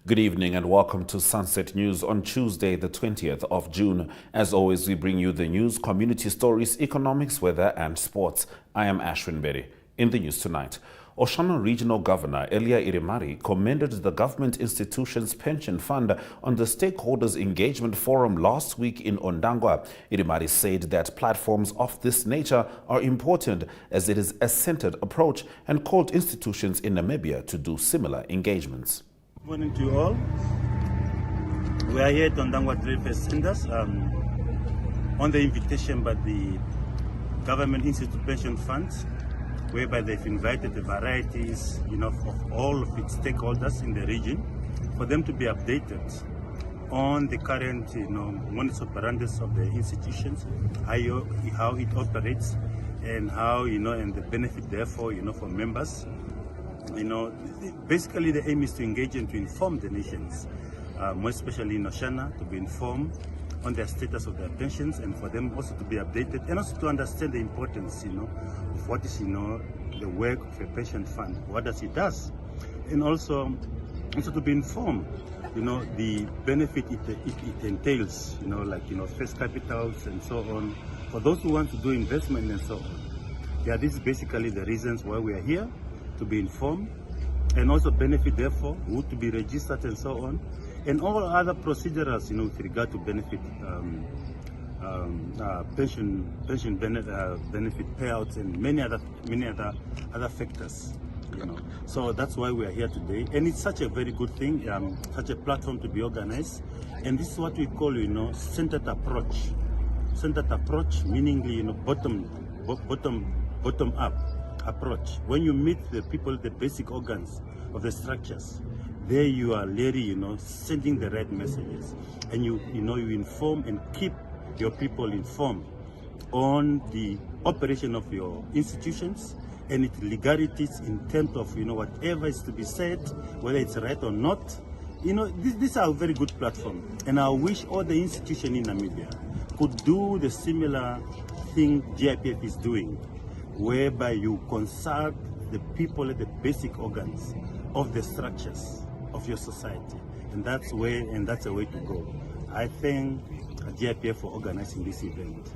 Good evening and welcome to Sunset News on Tuesday, the 20th of June. As always, we bring you the news, community stories, economics, weather and sports. I am Ashwin Berry. In the news tonight, Oshana Regional Governor Elia Irimari commended the government institution's pension fund on the Stakeholders Engagement Forum last week in Ondangwa. Irimari said that platforms of this nature are important as it is a centered approach and called institutions in Namibia to do similar engagements. Good morning to you all. We are here at Ondangwa Trade Fair Centers on the invitation by the Government Institute Pension Funds, whereby they've invited the varieties, of all of its stakeholders in the region for them to be updated on the current, modus operandi of the institutions, how it operates, and how, and the benefit therefore, for members. Basically the aim is to engage and to inform the nations, more especially in Oshana, to be informed on their status of their pensions and for them also to be updated and also to understand the importance, of what is, the work of a pension fund, what does it does, and also to be informed, the benefit it entails, first capitals and so on, for those who want to do investment and so on. Yeah, this is basically the reasons why we are here, to be informed and also benefit therefore, who to be registered and so on, and all other procedures, with regard to benefit, pension benefit payouts and many other factors. So that's why we are here today, and it's such a very good thing, such a platform to be organized, and this is what we call, centered approach. Centered approach, meaning, bottom up approach. When you meet the people, the basic organs of the structures, there you are really, sending the right messages, and you inform and keep your people informed on the operation of your institutions and its legalities in terms of, whatever is to be said, whether it's right or not. These are a very good platform, and I wish all the institutions in Namibia could do the similar thing GIPF is doing, whereby you consult the people at the basic organs of the structures of your society, and that's a way to go. I thank GIPF for organizing this event.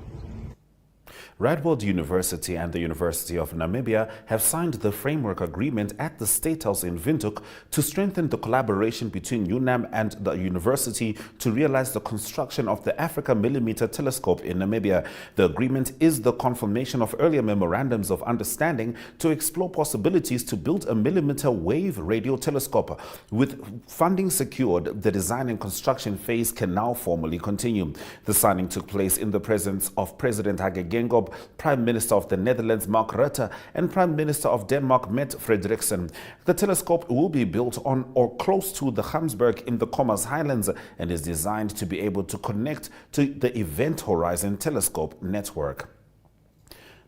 Radboud University and the University of Namibia have signed the framework agreement at the State House in Windhoek to strengthen the collaboration between UNAM and the university to realize the construction of the Africa Millimeter Telescope in Namibia. The agreement is the confirmation of earlier memorandums of understanding to explore possibilities to build a millimeter wave radio telescope. With funding secured, the design and construction phase can now formally continue. The signing took place in the presence of President Hage Geingob, Prime Minister of the Netherlands Mark Rutte, and Prime Minister of Denmark Mette Frederiksen. The telescope will be built on or close to the Gamsberg in the Khomas Highlands and is designed to be able to connect to the Event Horizon Telescope network.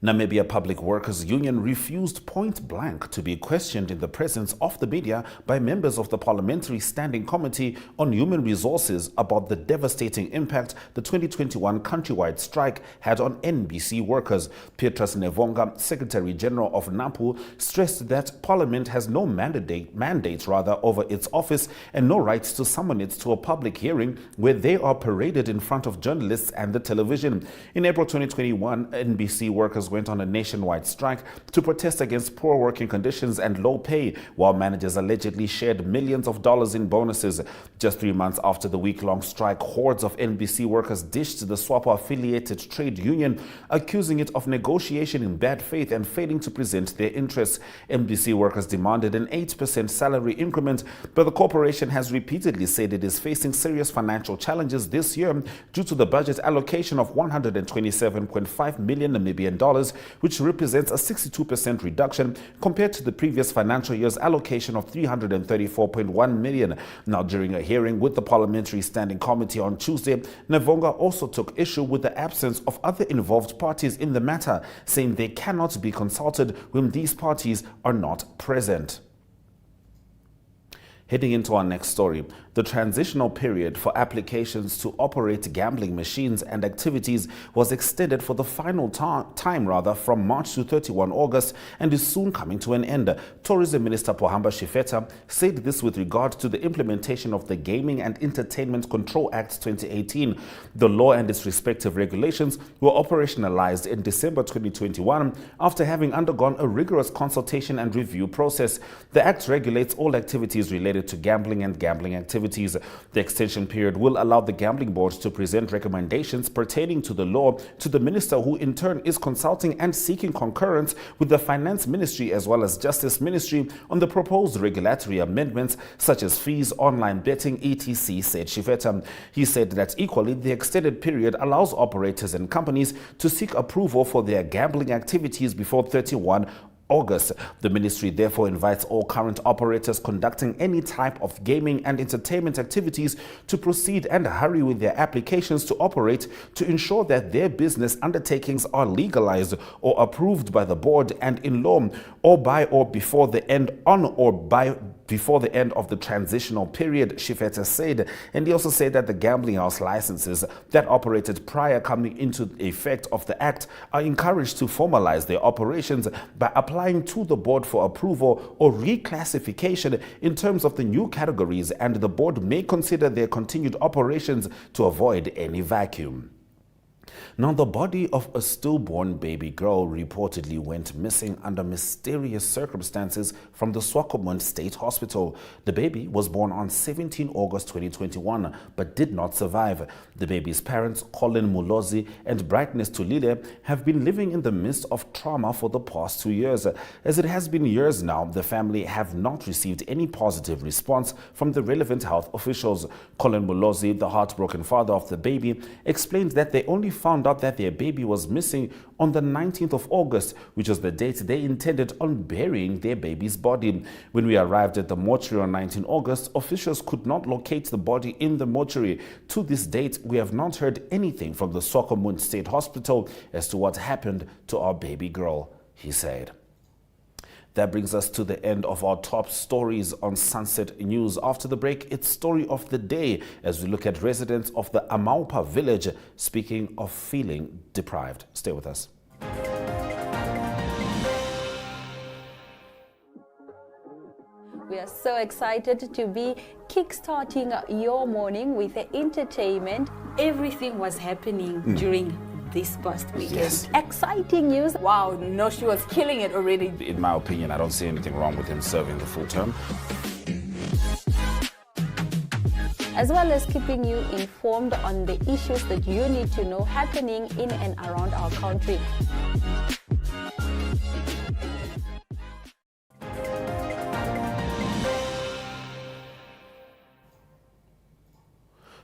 Namibia Public Workers Union refused point blank to be questioned in the presence of the media by members of the Parliamentary Standing Committee on Human Resources about the devastating impact the 2021 countrywide strike had on NBC workers. Petrus Nevonga, Secretary General of NAPU, stressed that Parliament has no mandate over its office and no rights to summon it to a public hearing where they are paraded in front of journalists and the television. In April 2021, NBC workers went on a nationwide strike to protest against poor working conditions and low pay, while managers allegedly shared millions of dollars in bonuses. Just 3 months after the week-long strike, hordes of NBC workers dished the SWAPO-affiliated trade union, accusing it of negotiation in bad faith and failing to present their interests. NBC workers demanded an 8% salary increment, but the corporation has repeatedly said it is facing serious financial challenges this year due to the budget allocation of 127.5 million Namibian dollars, which represents a 62% reduction compared to the previous financial year's allocation of 334.1 million. Now, during a hearing with the Parliamentary Standing Committee on Tuesday, Nevonga also took issue with the absence of other involved parties in the matter, saying they cannot be consulted when these parties are not present. Heading into our next story, the transitional period for applications to operate gambling machines and activities was extended for the final time from March to 31 August and is soon coming to an end. Tourism Minister Pohamba Shifeta said this with regard to the implementation of the Gaming and Entertainment Control Act 2018. The law and its respective regulations were operationalized in December 2021 after having undergone a rigorous consultation and review process. The Act regulates all activities related to gambling and gambling activities. The extension period will allow the Gambling Board to present recommendations pertaining to the law to the Minister, who in turn is consulting and seeking concurrence with the Finance Ministry as well as Justice Ministry on the proposed regulatory amendments such as fees, online betting, etc., said Shifeta. He said that equally the extended period allows operators and companies to seek approval for their gambling activities before 31 August. The ministry therefore invites all current operators conducting any type of gaming and entertainment activities to proceed and hurry with their applications to operate to ensure that their business undertakings are legalized or approved by the board and in law or by or before the end of the transitional period, Shifeta said. And he also said that the gambling house licenses that operated prior coming into effect of the Act are encouraged to formalize their operations by applying to the board for approval or reclassification in terms of the new categories, and the board may consider their continued operations to avoid any vacuum. Now, the body of a stillborn baby girl reportedly went missing under mysterious circumstances from the Swakopmund State Hospital. The baby was born on 17 August 2021 but did not survive. The baby's parents, Colin Mulozi and Brightness Tulile, have been living in the midst of trauma for the past 2 years. As it has been years now, the family have not received any positive response from the relevant health officials. Colin Mulozi, the heartbroken father of the baby, explained that they only found out that their baby was missing on the 19th of August, which was the date they intended on burying their baby's body. When we arrived at the mortuary on 19 August, officials could not locate the body in the mortuary. To this date, we have not heard anything from the Swakopmund State Hospital as to what happened to our baby girl, he said. That brings us to the end of our top stories on Sunset News. After the break, it's story of the day as we look at residents of the Amaupa village speaking of feeling deprived. Stay with us. We are so excited to be kickstarting your morning with the entertainment. Everything was happening during this past weekend. Yes. Exciting news. Wow, no, she was killing it already. In my opinion, I don't see anything wrong with him serving the full term. As well as keeping you informed on the issues that you need to know happening in and around our country.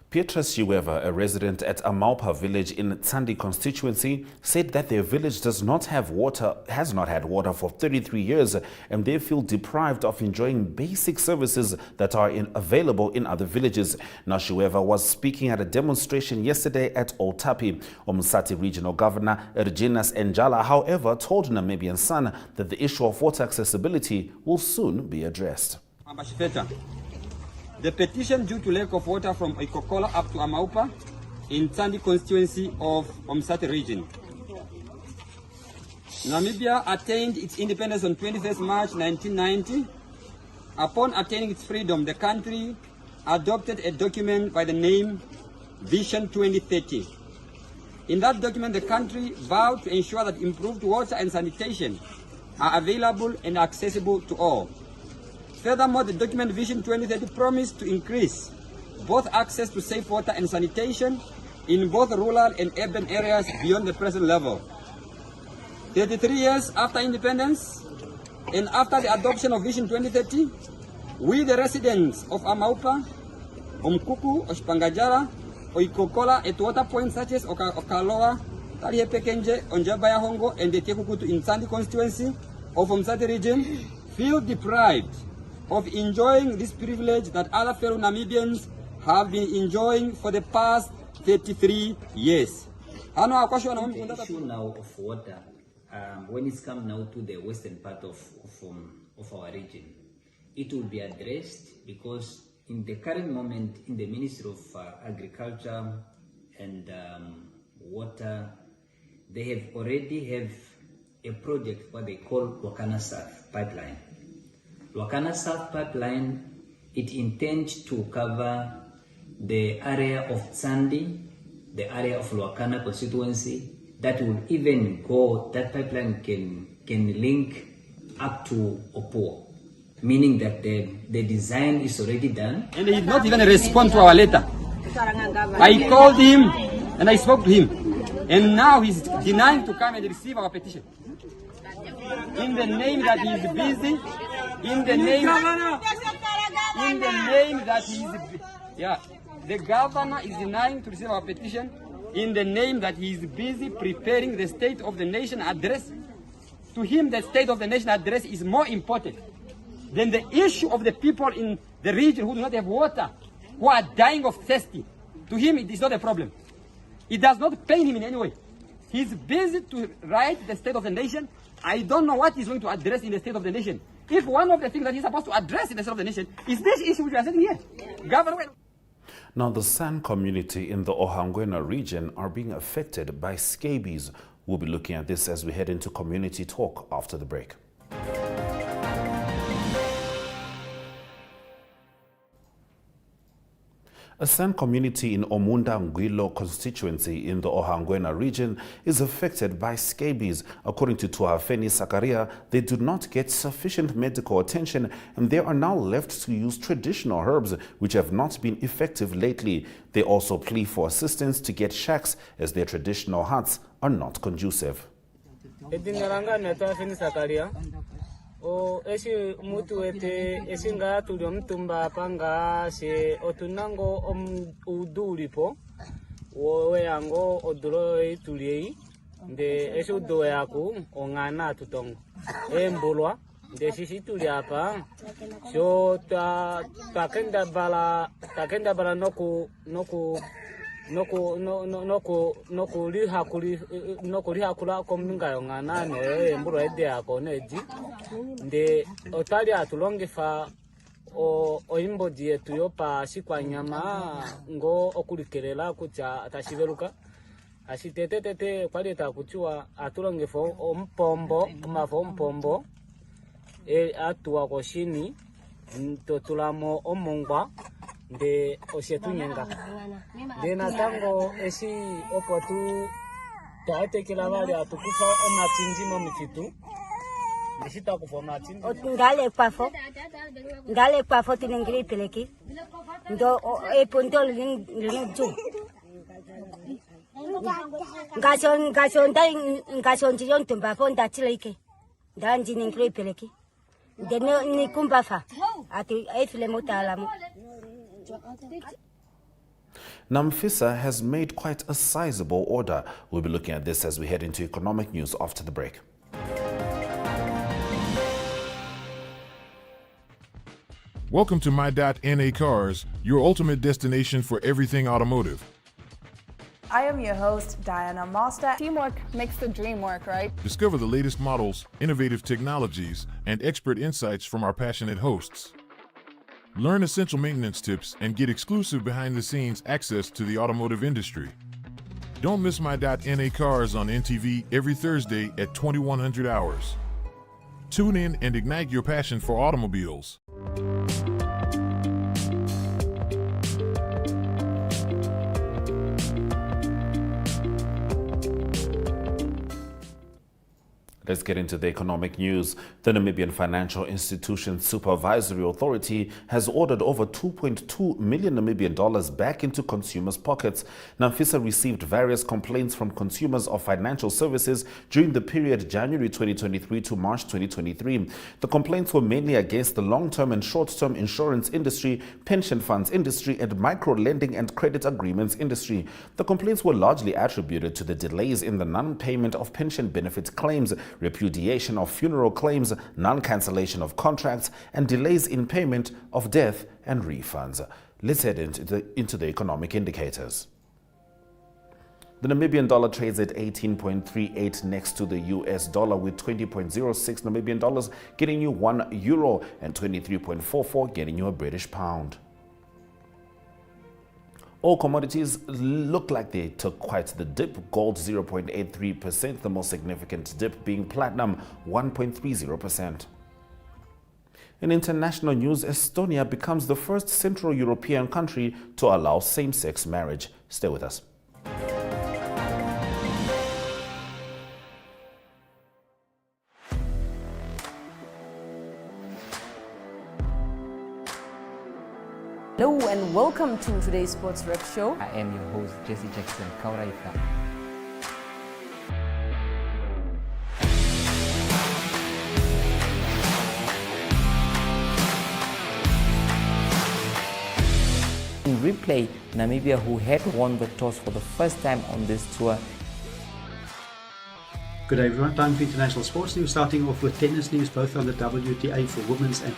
Petrus Shiweva, a resident at Amaupa village in Tsandi constituency, said that their village has not had water for 33 years and they feel deprived of enjoying basic services that are available in other villages. Now, Shiweva was speaking at a demonstration yesterday at Otapi. Omusati Regional Governor Reginas Njala, however, told Namibian Sun that the issue of water accessibility will soon be addressed. The petition due to lack of water from Ikokola up to Amaupa in Tsandi constituency of Omusati region. Namibia attained its independence on 21st March 1990. Upon attaining its freedom, the country adopted a document by the name Vision 2030. In that document, the country vowed to ensure that improved water and sanitation are available and accessible to all. Furthermore, the document Vision 2030 promised to increase both access to safe water and sanitation in both rural and urban areas beyond the present level. 33 years after independence and after the adoption of Vision 2030, we, the residents of Amaupa, Omkuku, Oshpangajara, Oikokola, at water points such as Okaloa, Taliepekenje, Onjabaya Hongo, and the Tekukutu in Tsandi constituency of Omusati region, feel deprived of enjoying this privilege that other fellow Namibians have been enjoying for the past 33 years. The issue now of water, when it's come now to the western part of our region, it will be addressed, because in the current moment in the Ministry of Agriculture and Water, they already have a project what they call Lwakana South Pipeline. Lwakana South Pipeline, it intends to cover the area of Tsandi, the area of Lwakana constituency, that will even go, that pipeline can link up to Opuo, meaning that the design is already done. And he did not even respond to our letter. I called him and I spoke to him, and now he's denying to come and receive our petition. In the name that he is busy, in the name that he is, the governor is denying to receive our petition in the name that he is busy preparing the State of the Nation address. To him, the State of the Nation address is more important than the issue of the people in the region who do not have water, who are dying of thirsty. To him, it is not a problem. It does not pain him in any way. He's busy to write the State of the Nation. I don't know what he's going to address in the State of the Nation. If one of the things that he's supposed to address in the State of the Nation is this issue which we are sitting here. Government. Now, the San community in the Ohangwena region are being affected by scabies. We'll be looking at this as we head into community talk after the break. A San community in Omunda Ngwilo constituency in the Ohangwena region is affected by scabies. According to Tuafeni Sakaria, they do not get sufficient medical attention and they are now left to use traditional herbs which have not been effective lately. They also plea for assistance to get shacks as their traditional huts are not conducive. O esi mutu ete esi nga tuli mtumba panga se otunango udulipo wowe yango odulo ituli nde esi udo yaku ongana tutongo embulwa nde sisi tuli apa so takenda bala nokuli kominga yongana ne embulwa ede yako neji nde otali atulongefa oimbodi yetu yopa sikwa nyama ngo okulikerela kucha atashiveluka ashitetetete kwaleta kuchua atulongefa ompombo kumafo ompombo atuwa koshini ntotulamo omongwa nde osietunyenga nde natango esi opotu taetekela vali atukufa omatsinjimo mifitu ndishita kufa omatsinji ngale kwafo tinengili peleki ndo eponto linju ngaso njiyo ntumba fo ndachileke ndanji nengili peleki nde nikumba fa ati efile mutalamu. Namfisa has made quite a sizable order. We'll be looking at this as we head into economic news after the break. Welcome to My.NA Cars, your ultimate destination for everything automotive. I am your host, Diana Master. Teamwork makes the dream work, right? Discover the latest models, innovative technologies, and expert insights from our passionate hosts. Learn essential maintenance tips and get exclusive behind-the-scenes access to the automotive industry. Don't miss My.NA Cars on NTV every Thursday at 2100 hours. Tune in and ignite your passion for automobiles. Let's get into the economic news. The Namibian Financial Institutions Supervisory Authority has ordered over $2.2 million Namibian dollars back into consumers' pockets. Namfisa received various complaints from consumers of financial services during the period January 2023 to March 2023. The complaints were mainly against the long-term and short-term insurance industry, pension funds industry, and micro-lending and credit agreements industry. The complaints were largely attributed to the delays in the non-payment of pension benefit claims, repudiation of funeral claims, non-cancellation of contracts, and delays in payment of death and refunds. Let's head into the economic indicators. The Namibian dollar trades at 18.38 next to the US dollar, with 20.06 Namibian dollars getting you €1 and 23.44 getting you a British pound. All commodities look like they took quite the dip. Gold 0.83%, the most significant dip being platinum 1.30%. In international news, Estonia becomes the first Central European country to allow same-sex marriage. Stay with us. Hello and welcome to today's Sports Rep Show. I am your host, Jesse Jackson Kauraika. In replay, Namibia, who had won the toss for the first time on this tour. Good day everyone, time for international sports news, starting off with tennis news, both on the WTA for women's and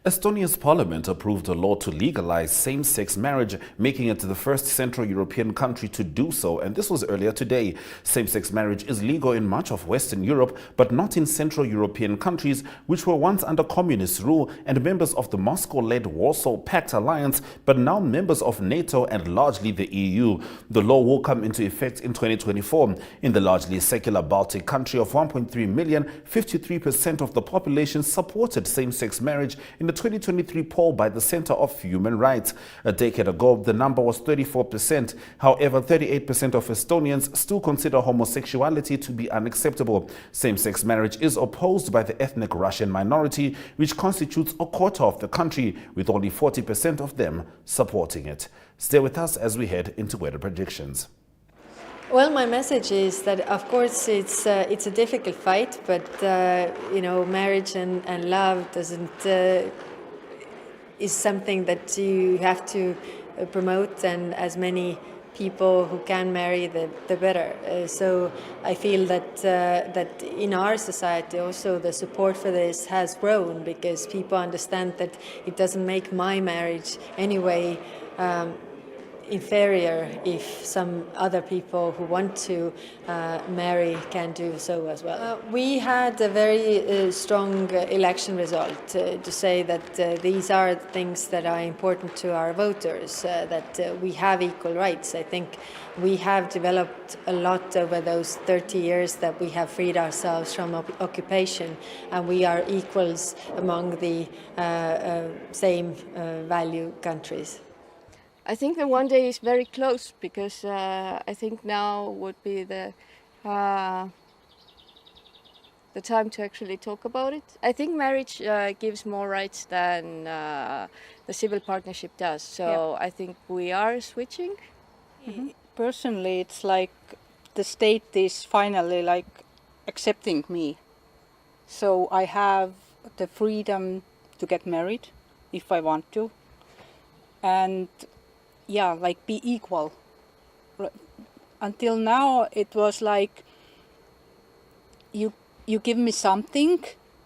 Estonia's parliament approved a law to legalize same-sex marriage, making it the first Central European country to do so, and this was earlier today. Same-sex marriage is legal in much of Western Europe, but not in Central European countries, which were once under communist rule and members of the Moscow-led Warsaw Pact alliance, but now members of NATO and largely the EU. The law will come into effect in 2024. In the largely secular Baltic country of 1.3 million, 53% of the population supported same-sex marriage in the 2023 poll by the Center of Human Rights. A decade ago, the number was 34%. However, 38% of Estonians still consider homosexuality to be unacceptable. Same-sex marriage is opposed by the ethnic Russian minority, which constitutes a quarter of the country, with only 40% of them supporting it. Stay with us as we head into weather predictions. Well, my message is that, of course, it's a difficult fight, but marriage and love is something that you have to promote, and as many people who can marry, the better. So I feel that in our society also the support for this has grown, because people understand that it doesn't make my marriage anyway inferior if some other people who want to marry can do so as well. We had a very strong election result to say that these are things that are important to our voters, that we have equal rights. I think we have developed a lot over those 30 years that we have freed ourselves from occupation, and we are equals among the same value countries. I think that one day is very close, because I think now would be the time to actually talk about it. I think marriage gives more rights than the civil partnership does. So I think we are switching. Mm-hmm. Personally, it's like the state is finally like accepting me. So I have the freedom to get married if I want to. And like be equal. Until now, it was like you give me something,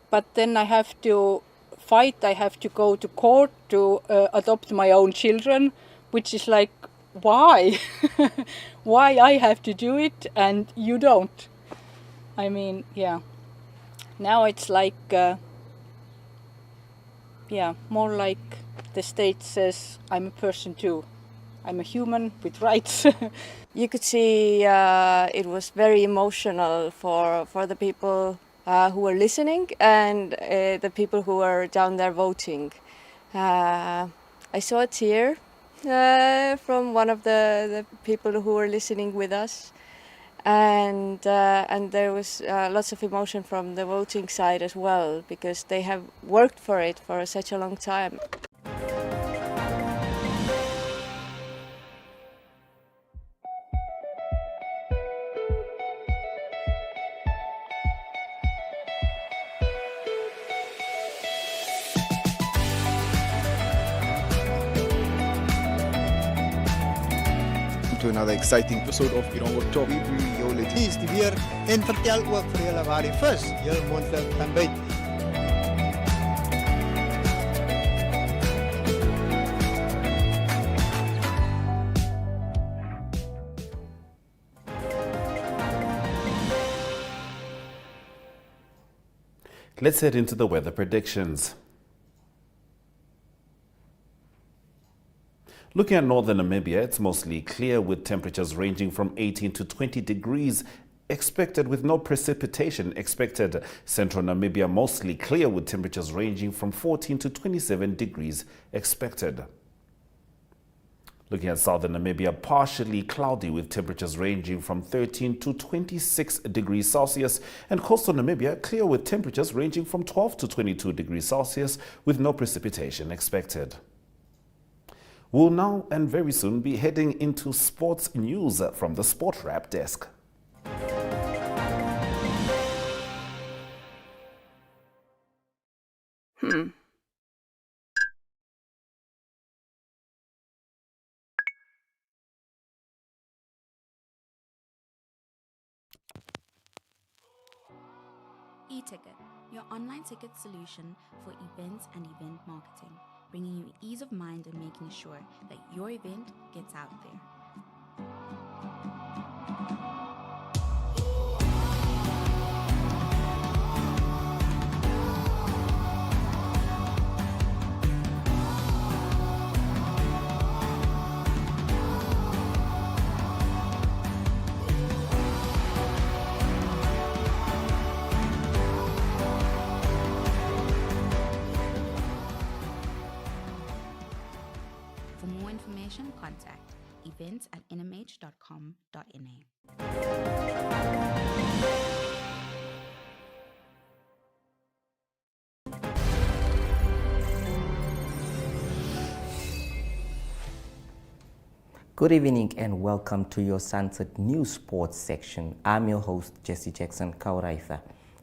but then I have to fight. I have to go to court to adopt my own children, which is like, why? Why I have to do it and you don't? I mean, Now it's like, more like the state says I'm a person too. I'm a human with rights. You could see it was very emotional for the people who were listening and the people who were down there voting. I saw a tear from one of the people who were listening with us, and there was lots of emotion from the voting side as well, because they have worked for it for such a long time. to another exciting episode of Oneuptwo. Dit is weer en vertel ook vir julle waar die vis heel moontlik kan byt. Let's head into the weather predictions. Looking at northern Namibia, it's mostly clear with temperatures ranging from 18 to 20 degrees expected with no precipitation expected. Central Namibia mostly clear with temperatures ranging from 14 to 27 degrees expected. Looking at southern Namibia, partially cloudy with temperatures ranging from 13 to 26 degrees Celsius, and coastal Namibia clear with temperatures ranging from 12 to 22 degrees Celsius with no precipitation expected. We'll now and very soon be heading into sports news from the Sport Wrap desk. E-Ticket, your online ticket solution for events and event marketing, bringing you ease of mind and making sure that your event gets out there. For more information, contact events@nhom.na. Good evening and welcome to your Sunset News Sports section. I'm your host, Jesse Jackson Kauraitha.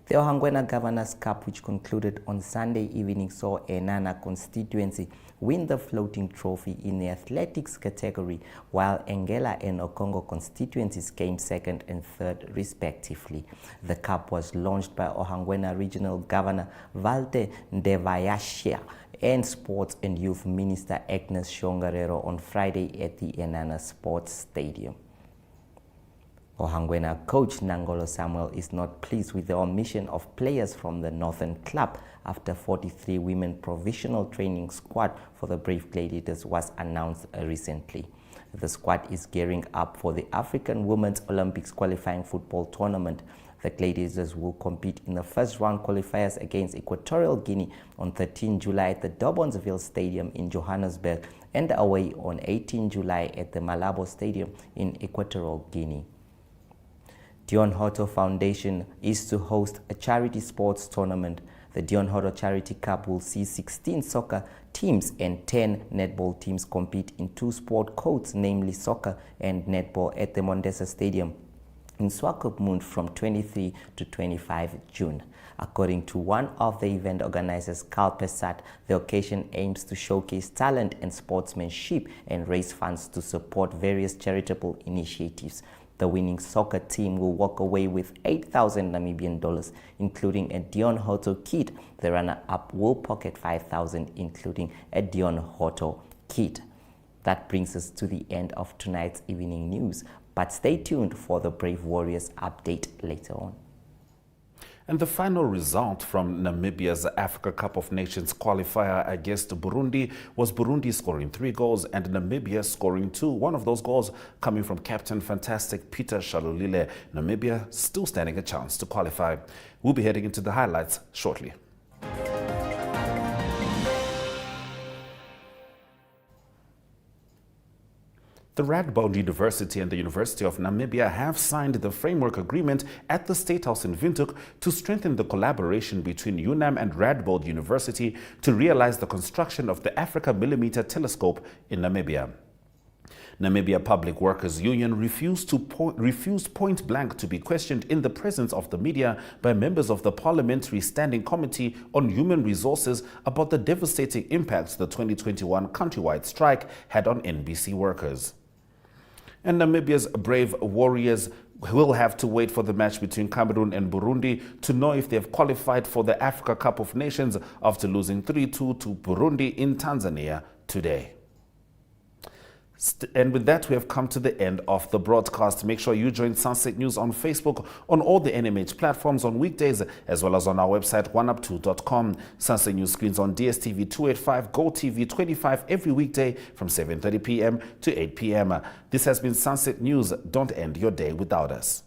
The Ohangwena Governors Cup, which concluded on Sunday evening, saw Enana constituency win the floating trophy in the athletics category, while Engela and Okongo constituencies came second and third respectively. The cup was launched by Ohangwena Regional Governor Valte Ndevayashia and Sports and Youth Minister Agnes Shongarero on Friday at the Enana Sports Stadium. Ohangwena coach Nangolo Samuel is not pleased with the omission of players from the Northern Club after 43 women provisional training squad for the Brave Gladiators was announced recently. The squad is gearing up for the African Women's Olympics qualifying football tournament. The Gladiators will compete in the first round qualifiers against Equatorial Guinea on 13 July at the Dobonsville Stadium in Johannesburg and away on 18 July at the Malabo Stadium in Equatorial Guinea. Dion Hotto Foundation is to host a charity sports tournament. The Dion Hotto Charity Cup will see 16 soccer teams and 10 netball teams compete in two sport codes, namely soccer and netball, at the Mondesa Stadium in Swakopmund from 23 to 25 June. According to one of the event organizers, Carl Pesat, the occasion aims to showcase talent and sportsmanship and raise funds to support various charitable initiatives. The winning soccer team will walk away with 8,000 Namibian dollars, including a Dion Hotto kit. The runner-up will pocket 5,000, including a Dion Hotto kit. That brings us to the end of tonight's evening news, but stay tuned for the Brave Warriors update later on. And the final result from Namibia's Africa Cup of Nations qualifier against Burundi was Burundi scoring 3 goals and Namibia scoring 2. One of those goals coming from Captain Fantastic Peter Shalulile. Namibia still standing a chance to qualify. We'll be heading into the highlights shortly. The Radboud University and the University of Namibia have signed the framework agreement at the State House in Windhoek to strengthen the collaboration between UNAM and Radboud University to realize the construction of the Africa Millimeter Telescope in Namibia. Namibia Public Workers Union refused point blank to be questioned in the presence of the media by members of the Parliamentary Standing Committee on Human Resources about the devastating impacts the 2021 countrywide strike had on NBC workers. And Namibia's brave warriors will have to wait for the match between Cameroon and Burundi to know if they've qualified for the Africa Cup of Nations after losing 3-2 to Burundi in Tanzania today. And with that, we have come to the end of the broadcast. Make sure you join Sunset News on Facebook, on all the NMH platforms on weekdays, as well as on our website, oneuptwo.com. Sunset News screens on DSTV 285, GoTV 25 every weekday from 7:30 p.m. to 8 p.m. This has been Sunset News. Don't end your day without us.